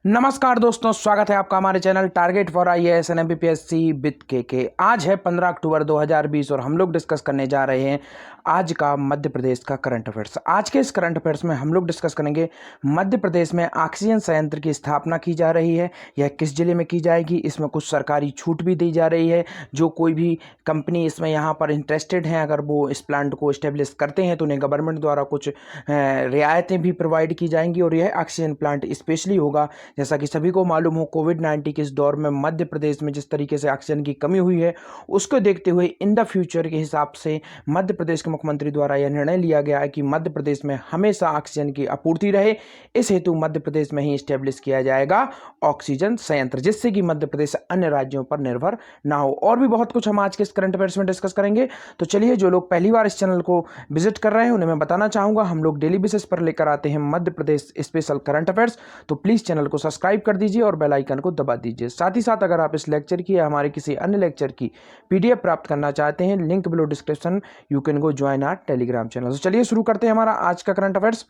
नमस्कार दोस्तों, स्वागत है आपका हमारे channel target for IAS and MPPSC with के। आज है 15 अक्टूबर 2020 और हम लोग डिस्कस करने जा रहे हैं आज का मध्य प्रदेश का करंट अफेयर्स। आज के इस करंट अफेयर्स में हम लोग डिस्कस करेंगे मध्य प्रदेश में ऑक्सीजन संयंत्र की स्थापना की जा रही है, यह किस जिले में की जाएगी, इसमें कुछ सरकारी छूट भी दी जा रही है। जो कोई भी कंपनी इसमें यहाँ पर इंटरेस्टेड हैं, अगर वो इस प्लांट को इस्टेब्लिश करते हैं तो उन्हें गवर्नमेंट द्वारा कुछ रियायतें भी प्रोवाइड की जाएंगी और यह ऑक्सीजन प्लांट स्पेशली होगा। जैसा कि सभी को मालूम हो, कोविड-19 के इस दौर में मध्य प्रदेश में जिस तरीके से ऑक्सीजन की कमी हुई है, उसको देखते हुए इन द फ्यूचर के हिसाब से मध्य प्रदेश के मुख्यमंत्री द्वारा यह निर्णय लिया गया है कि मध्य प्रदेश में हमेशा ऑक्सीजन की आपूर्ति रहे। इस हेतु मध्य प्रदेश में ही स्टैब्लिश किया जाएगा ऑक्सीजन संयंत्र, जिससे कि मध्य प्रदेश अन्य राज्यों पर निर्भर ना हो। और भी बहुत कुछ हम आज के इस करंट अफेयर्स में डिस्कस करेंगे। तो चलिए, जो लोग पहली बार इस चैनल को विजिट कर रहे हैं उन्हें मैं बताना चाहूँगा, हम लोग डेली बेसिस पर लेकर आते हैं Madhya Pradesh special current affairs. तो प्लीज़ चैनल को सब्सक्राइब कर दीजिए और बेल आइकन को दबा दीजिए। साथ ही साथ अगर आप इस लेक्चर की या हमारे किसी अन्य लेक्चर की पीडीएफ प्राप्त करना चाहते हैं, link below description, you can go join our Telegram channel. तो चलिए शुरू करते हैं हमारा आज का करंट अफेयर्स।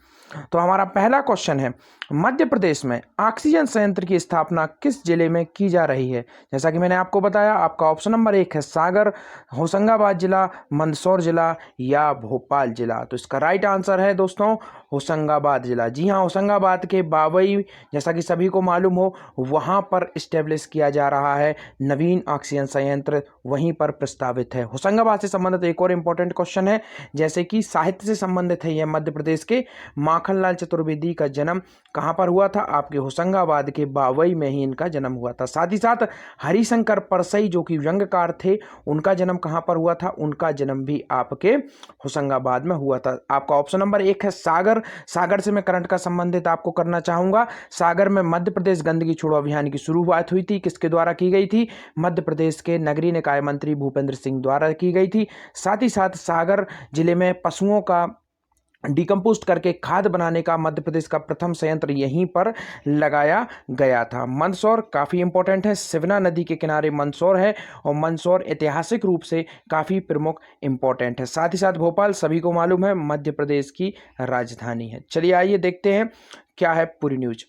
तो हमारा पहला क्वेश्चन है, मध्य प्रदेश में ऑक्सीजन संयंत्र की स्थापना किस जिले में की जा रही है? जैसा कि मैंने आपको बताया, आपका ऑप्शन नंबर 1 है सागर, होशंगाबाद जिला, मंदसौर जिला या भोपाल जिला। तो इसका राइट आंसर है दोस्तों होशंगाबाद जिला। जी हाँ, होशंगाबाद के बावई, जैसा कि सभी को मालूम हो, वहाँ पर इस्टेब्लिश किया जा रहा है नवीन ऑक्सीजन संयंत्र, वहीं पर प्रस्तावित है। होशंगाबाद से संबंधित एक और इम्पोर्टेंट क्वेश्चन है, जैसे कि साहित्य से संबंधित है यह। मध्य प्रदेश के माखनलाल चतुर्वेदी का जन्म कहाँ पर हुआ था? आपके होशंगाबाद के बावई में ही इनका जन्म हुआ था। साथ ही साथ हरिशंकर परसई, जो कि व्यंग्यकार थे, उनका जन्म कहाँ पर हुआ था? उनका जन्म भी आपके होशंगाबाद में हुआ था। आपका ऑप्शन नंबर 1 है सागर। सागर से मैं करंट का संबंधित आपको करना चाहूँगा। सागर में मध्य प्रदेश गंदगी छोड़ो अभियान की शुरुआत हुई थी, किसके द्वारा की गई थी? मध्य प्रदेश के नगरीय निकाय मंत्री भूपेंद्र सिंह द्वारा की गई थी। साथ ही साथ सागर जिले में पशुओं का डिकम्पोस्ट करके खाद बनाने का मध्य प्रदेश का प्रथम संयंत्र यहीं पर लगाया गया था। मंदसौर काफ़ी इंपॉर्टेंट है, सिवना नदी के किनारे मंदसौर है और मंदसौर ऐतिहासिक रूप से काफ़ी प्रमुख इंपॉर्टेंट है। साथ ही साथ भोपाल सभी को मालूम है मध्य प्रदेश की राजधानी है। चलिए आइए देखते हैं क्या है पूरी न्यूज।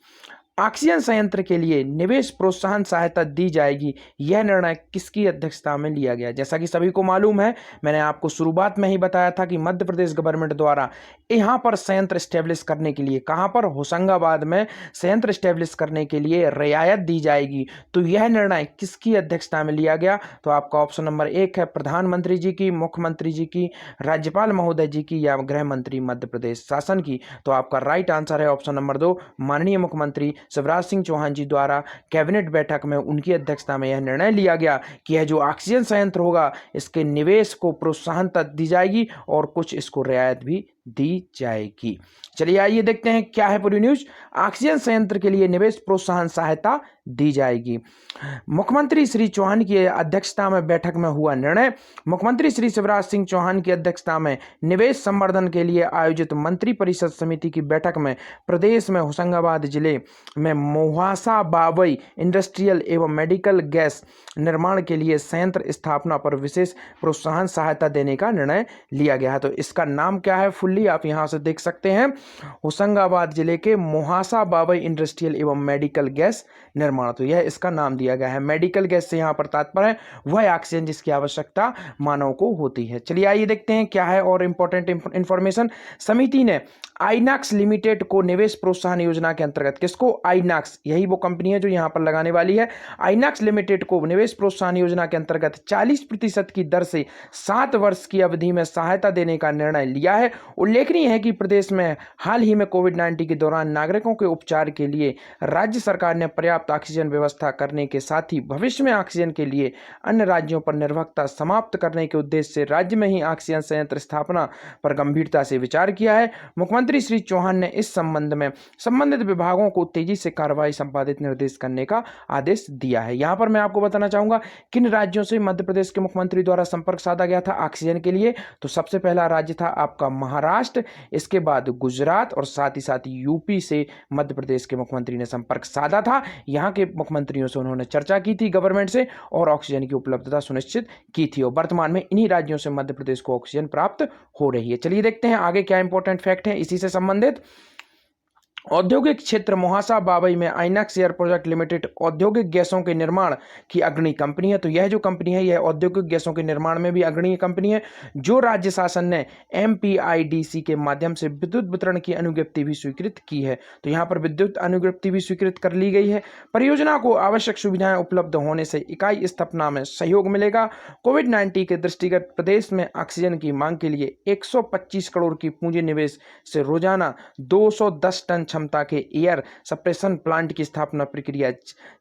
ऑक्सीजन संयंत्र के लिए निवेश प्रोत्साहन सहायता दी जाएगी, यह निर्णय किसकी अध्यक्षता में लिया गया? जैसा कि सभी को मालूम है, मैंने आपको शुरुआत में ही बताया था कि मध्य प्रदेश गवर्नमेंट द्वारा यहाँ पर संयंत्र स्टैब्लिश करने के लिए, कहाँ पर? होशंगाबाद में संयंत्र स्टैब्लिश करने के लिए रियायत दी जाएगी। तो यह निर्णय किसकी अध्यक्षता में लिया गया? तो आपका ऑप्शन नंबर 1 है प्रधानमंत्री जी की, मुख्यमंत्री जी की, राज्यपाल महोदय जी की या गृह मंत्री मध्य प्रदेश शासन की। तो आपका राइट आंसर है ऑप्शन नंबर 2, माननीय मुख्यमंत्री शिवराज सिंह चौहान जी द्वारा कैबिनेट बैठक में उनकी अध्यक्षता में यह निर्णय लिया गया कि यह जो ऑक्सीजन संयंत्र होगा, इसके निवेश को प्रोत्साहन तक दी जाएगी और कुछ इसको रियायत भी दी जाएगी। चलिए आइए देखते हैं क्या है पूरी न्यूज। ऑक्सीजन संयंत्र के लिए निवेश प्रोत्साहन सहायता दी जाएगी। मुख्यमंत्री श्री चौहान की अध्यक्षता में बैठक में हुआ निर्णय। मुख्यमंत्री श्री शिवराज सिंह चौहान की अध्यक्षता में निवेश संवर्धन के लिए आयोजित मंत्री परिषद समिति की बैठक में प्रदेश में होशंगाबाद जिले में मोहासा बावई इंडस्ट्रियल एवं मेडिकल गैस निर्माण के लिए संयंत्र स्थापना पर विशेष प्रोत्साहन सहायता देने का निर्णय लिया गया है। तो इसका नाम क्या है फुल्ली आप यहां से देख सकते हैं, होशंगाबाद जिले के मोहासा बावई इंडस्ट्रियल एवं मेडिकल गैस निर्माण। तो यह इसका नाम दिया गया है। मेडिकल गैस से यहां पर तात्पर्य है वह ऑक्सीजन जिसकी आवश्यकता मानव को होती है। चलिए आइए देखते हैं क्या है और इंपॉर्टेंट इंफॉर्मेशन। समिति ने आईनॉक्स लिमिटेड को निवेश प्रोत्साहन योजना के अंतर्गत, किसको? आईनॉक्स, यही वो कंपनी है जो यहां पर लगाने वाली है। आईनॉक्स लिमिटेड को निवेश प्रोत्साहन योजना के अंतर्गत 40% की दर से 7 वर्ष की अवधि में सहायता देने का निर्णय लिया है। उल्लेखनीय है कि प्रदेश में हाल ही में कोविड-19 के दौरान नागरिकों के उपचार के लिए राज्य सरकार ने पर्याप्त ऑक्सीजन व्यवस्था करने के साथ ही भविष्य में ऑक्सीजन के लिए अन्य राज्यों पर निर्भरता समाप्त करने के उद्देश्य से राज्य में ही ऑक्सीजन संयंत्र स्थापना पर गंभीरता से विचार किया है। मुख्यमंत्री श्री चौहान ने इस संबंध में संबंधित विभागों को तेजी से कार्रवाई संपादित निर्देश करने का आदेश दिया है। यहां पर मैं आपको बताना चाहूंगा किन राज्यों से मध्य प्रदेश के मुख्यमंत्री द्वारा संपर्क साधा गया था ऑक्सीजन के लिए। तो सबसे पहला राज्य था आपका महाराष्ट्र, इसके बाद गुजरात और साथ ही साथ यूपी से मध्य प्रदेश के मुख्यमंत्री ने संपर्क साधा था। यहाँ के मुख्यमंत्रियों से उन्होंने चर्चा की थी गवर्नमेंट से और ऑक्सीजन की उपलब्धता सुनिश्चित की थी और वर्तमान में इन्हीं राज्यों से मध्य प्रदेश को ऑक्सीजन प्राप्त हो रही है। चलिए देखते हैं आगे क्या इंपॉर्टेंट फैक्ट है इसी से संबंधित। औद्योगिक क्षेत्र मोहासा बाबई में आइनॉक्स एयर प्रोजेक्ट लिमिटेड औद्योगिक गैसों के निर्माण की अग्रणी कंपनी है। तो यह जो कंपनी है यह औद्योगिक गैसों के निर्माण में भी अग्रणी कंपनी है, जो राज्य शासन ने MPIDC के माध्यम से विद्युत वितरण की अनुज्ञप्ति भी स्वीकृत की है। तो यहाँ पर विद्युत अनुज्ञप्ति भी स्वीकृत कर ली गई है। परियोजना को आवश्यक सुविधाएं उपलब्ध होने से इकाई स्थापना में सहयोग मिलेगा। कोविड-19 के दृष्टिगत प्रदेश में ऑक्सीजन की मांग के लिए 125 करोड़ की पूंजी निवेश से रोजाना 210 टन क्षमता के एयर सप्रेशन प्लांट की स्थापना प्रक्रिया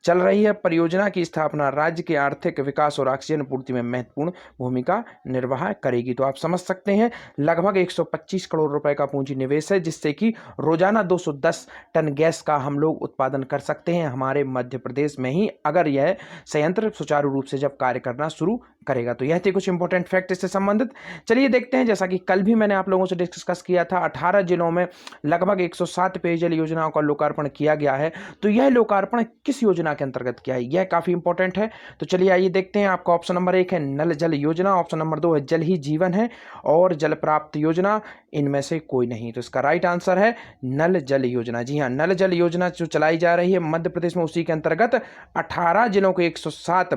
चल रही है। परियोजना की स्थापना राज्य के आर्थिक विकास और ऑक्सीजन पूर्ति में महत्वपूर्ण भूमिका निर्वाह करेगी। तो आप समझ सकते हैं लगभग 125 करोड़ रुपए का पूंजी निवेश है, जिससे कि रोजाना 210 टन गैस का हम लोग उत्पादन कर सकते हैं हमारे मध्य प्रदेश में ही, अगर यह संयंत्र सुचारू रूप से जब कार्य करना शुरू करेगा। तो यह थे कुछ इंपॉर्टेंट फैक्ट इससे संबंधित। चलिए देखते हैं, जैसा कि कल भी मैंने आप लोगों से डिस्कस किया था, 18 जिलों में लगभग 107 पेयजल योजनाओं का लोकार्पण किया गया है। तो यह लोकार्पण किस योजना के अंतर्गत किया है, यह काफी इंपॉर्टेंट है। तो चलिए आइए देखते हैं। आपका ऑप्शन नंबर 1 है नल जल योजना, ऑप्शन नंबर 2 है जल ही जीवन है, और जल प्राप्त योजना, इनमें से कोई नहीं। तो इसका राइट आंसर है नल जल योजना। जी हाँ, नल जल योजना जो चलाई जा रही है मध्य प्रदेश में, उसी के अंतर्गत 18 जिलों के 107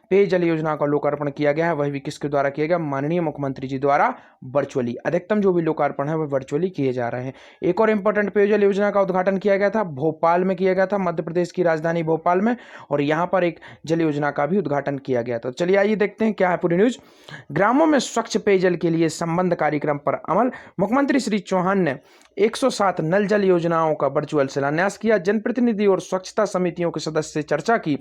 पेयजल योजना का लोकार्पण किया गया है। वह भी किसके द्वारा किया गया, माननीय मुख्यमंत्री जी द्वारा वर्चुअली। अधिकतम जो भी लोकार्पण है वह वर्चुअली किए जा रहे हैं। एक और इंपॉर्टेंट पेयजल योजना का उद्घाटन किया गया था, भोपाल में किया गया था, मध्य प्रदेश की राजधानी भोपाल में, और यहां पर एक जल योजना का भी उद्घाटन किया गया था। चलिए आइए देखते हैं क्या है पूरी न्यूज। ग्रामों में स्वच्छ पेयजल के लिए संबंध कार्यक्रम पर अमल, मुख्यमंत्री श्री चौहान ने 107 नल जल योजनाओं का वर्चुअल शिलान्यास किया। जनप्रतिनिधि और स्वच्छता समितियों के सदस्य से चर्चा की।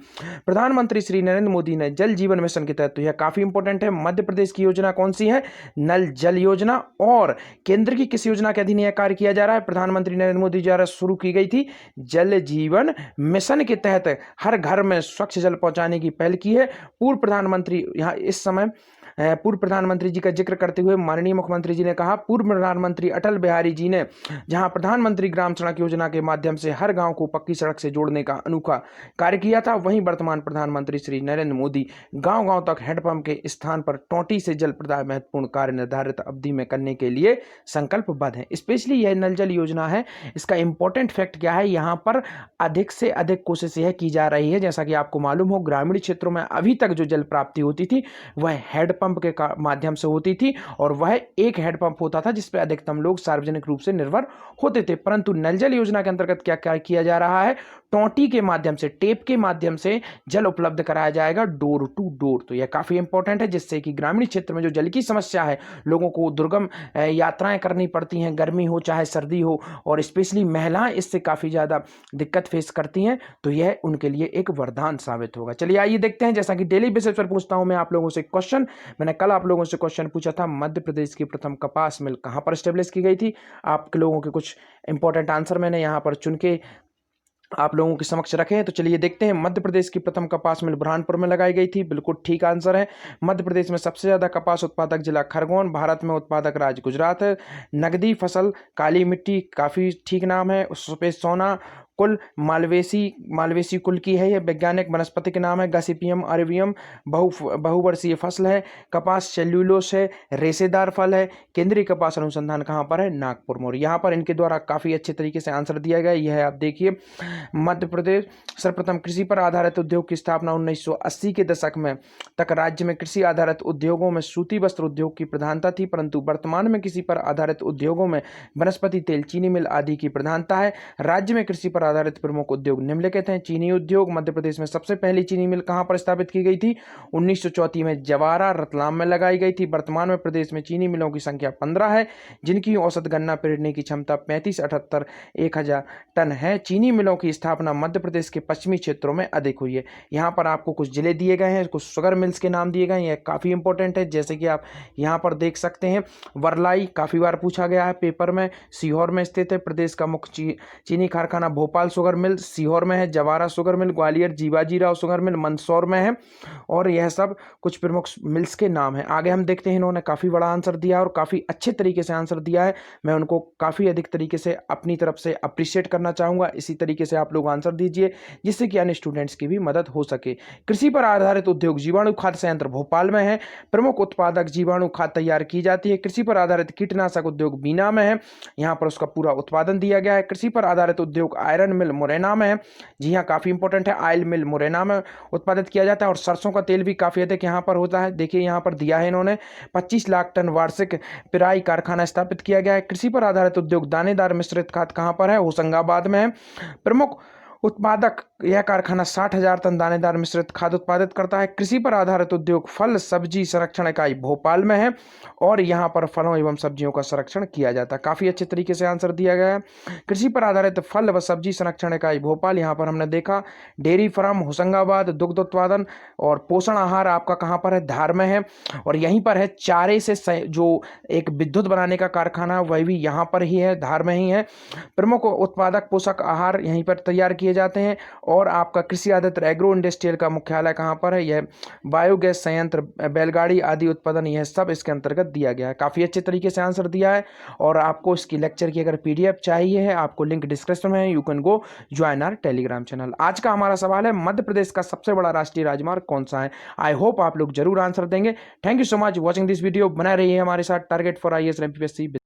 प्रधानमंत्री श्री नरेंद्र मोदी ने जल जीवन मिशन के तहत, तो यह काफी इंपॉर्टेंट है, मध्य प्रदेश की योजना कौन सी है, नल जल योजना, और केंद्र की किस योजना के अधीन यह कार्य किया जा रहा है, प्रधानमंत्री नरेंद्र मोदी द्वारा शुरू की गई थी जल जीवन मिशन के तहत हर घर में स्वच्छ जल पहुंचाने की पहल की है। पूर्व प्रधानमंत्री यहाँ इस समय पूर्व प्रधानमंत्री जी का जिक्र करते हुए माननीय मुख्यमंत्री जी ने कहा, पूर्व प्रधानमंत्री अटल बिहारी जी ने जहां प्रधानमंत्री ग्राम सड़क योजना के माध्यम से हर गांव को पक्की सड़क से जोड़ने का अनोखा कार्य किया था, वहीं वर्तमान प्रधानमंत्री श्री नरेंद्र मोदी गांव-गांव तक हैंडपंप के स्थान पर टोंटी से जल प्रदाय महत्वपूर्ण कार्य निर्धारित अवधि में करने के लिए संकल्पबद्ध है। स्पेशली यह नल जल योजना है, इसका इंपॉर्टेंट फैक्ट क्या है, यहाँ पर अधिक से अधिक कोशिश यह की जा रही है, जैसा कि आपको मालूम हो ग्रामीण क्षेत्रों में अभी तक जो जल प्राप्ति होती थी वह हैंडपंप के माध्यम से होती थी, और वह एक हैंडपंप होता था जिस पर अधिकतम लोग सार्वजनिक रूप से निर्भर होते थे। परंतु नल जल योजना के अंतर्गत क्या क्या किया जा रहा है, टोंटी के माध्यम से, टेप के माध्यम से जल उपलब्ध कराया जाएगा डोर टू डोर। तो यह काफी इंपॉर्टेंट है, जिससे कि ग्रामीण क्षेत्र में जो जल की समस्या है, लोगों को दुर्गम यात्राएं करनी पड़ती हैं, गर्मी हो चाहे सर्दी हो, और स्पेशली महिलाएं इससे काफी ज्यादा दिक्कत फेस करती हैं, तो यह उनके लिए एक वरदान साबित होगा। चलिए आइए देखते हैं, जैसा कि डेली बेसिस पर पूछता हूं मैं आप लोगों से क्वेश्चन, मैंने कल आप लोगों से क्वेश्चन पूछा था, मध्य प्रदेश की प्रथम कपास मिल कहां पर स्टेब्लिश की गई थी। आप लोगों के कुछ इंपॉर्टेंट आंसर मैंने यहां पर चुन के आप लोगों के समक्ष रखे हैं। तो चलिए देखते हैं, मध्य प्रदेश की प्रथम कपास मिल बुरहानपुर में लगाई गई थी, बिल्कुल ठीक आंसर है। मध्य प्रदेश में सबसे ज्यादा कपास उत्पादक जिला खरगोन, भारत में उत्पादक राज्य गुजरात है। नगदी फसल काली मिट्टी, काफी ठीक नाम है। सफेद सोना कुल मालवेसी कुल की है, यह वैज्ञानिक वनस्पति के नाम है। गॉसिपियम अरबियम बहुवर्षीय फसल है। कपास सेल्यूलोस है, रेशेदार फल है। केंद्रीय कपास अनुसंधान कहाँ पर है, नागपुर मोर। यहाँ पर इनके द्वारा काफी अच्छे तरीके से आंसर दिया गया, यह है आप देखिए, मध्य प्रदेश सर्वप्रथम कृषि पर आधारित उद्योग की स्थापना 1980 के दशक में तक राज्य में कृषि आधारित उद्योगों में सूती वस्त्र उद्योग की प्रधानता थी, परंतु वर्तमान में कृषि पर आधारित उद्योगों में वनस्पति तेल, चीनी मिल आदि की प्रधानता है। राज्य में कृषि पर आधारित प्रमुख उद्योग निम्नलिखित हैं। चीनी उद्योग, मध्य प्रदेश में सबसे पहली चीनी मिल कहां पर स्थापित की गई थी, 1934 में जवारा रतलाम में लगाई गई थी। वर्तमान में प्रदेश में चीनी मिलों की संख्या 15 है, जिनकी औसत गन्ना पेरने की क्षमता 35-78 टन है। चीनी मिलों की स्थापना मध्य प्रदेश के पश्चिमी क्षेत्रों में अधिक हुई है। यहाँ पर आपको कुछ जिले दिए गए हैं, कुछ शुगर मिल्स के नाम दिए गए हैं, यह काफी इंपॉर्टेंट है, जैसे कि आप यहाँ पर देख सकते हैं। वरलाई काफी बार पूछा गया है पेपर में, सीहोर में स्थित है। प्रदेश का मुख्य चीनी कारखाना भोपाल भोपाल शुगर मिल सीहोर में है, Jawara sugar mill Gwalior, Jiwajirao sugar mill Mandsaur में है। और यह सब कुछ प्रमुख मिल्स के नाम हैं। आगे हम देखते हैं, इन्होंने काफ़ी बड़ा आंसर दिया और काफ़ी अच्छे तरीके से आंसर दिया है। मैं उनको काफ़ी अधिक तरीके से अपनी तरफ से अप्रिशिएट करना चाहूँगा। इसी तरीके से आप लोग आंसर दीजिए जिससे कि अन्य स्टूडेंट्स की भी मदद हो सके। कृषि पर आधारित उद्योग जीवाणु खाद संयंत्र भोपाल में है। प्रमुख उत्पादक जीवाणु खाद तैयार की जाती है। कृषि पर आधारित कीटनाशक उद्योग बीना में है, यहाँ पर उसका पूरा उत्पादन दिया गया है। कृषि पर आधारित उद्योग आयरन मिल मुरैना में है। जी हाँ, काफ़ी इंपॉर्टेंट है, ऑयल मिल मुरैना में उत्पादित किया जाता है। और सरसों का तेल भी काफ़ी अधिक यहाँ पर होता है। देखिए यहाँ पर दिया है इन्होंने 25 लाख टन वार्षिक पिराई कारखाना स्थापित किया गया है। कृषि पर आधारित उद्योग दानेदार मिश्रित खाद कहाँ पर है? होशंगाबाद में है। प्रमुख उत्पादक यह कारखाना 60,000 टन दानेदार मिश्रित खाद उत्पादित करता है। कृषि पर आधारित उद्योग फल सब्जी संरक्षण इकाई भोपाल में है और यहाँ पर फलों एवं सब्जियों का संरक्षण किया जाता है। काफ़ी अच्छे तरीके से आंसर दिया गया है। कृषि पर आधारित फल व सब्जी संरक्षण इकाई भोपाल, यहाँ पर हमने देखा डेयरी फार्म होशंगाबाद, दुग्ध उत्पादन और पोषण आहार आपका कहाँ पर है? धार में है। और यहीं पर है चारे से जो एक विद्युत बनाने का कारखाना वह भी यहाँ पर ही है, धार में ही है। प्रमुख उत्पादक पोषक आहार यहीं पर तैयार किए जाते हैं। और आपका कृषि आधारित एग्रो इंडस्ट्रियल का मुख्यालय कहाँ पर है? यह बायोगैस संयंत्र, बैलगाड़ी आदि उत्पादन, यह सब इसके अंतर्गत दिया गया है। काफ़ी अच्छे तरीके से आंसर दिया है। और आपको इसकी लेक्चर की अगर PDF चाहिए है, आपको लिंक डिस्क्रिप्शन में है, you can go join our Telegram channel. आज का हमारा सवाल है, मध्य प्रदेश का सबसे बड़ा राष्ट्रीय राजमार्ग कौन सा है? आई होप आप लोग जरूर आंसर देंगे। Thank you so much watching this video. बना रहिए हमारे साथ टारगेट फॉर IAS और MPSC।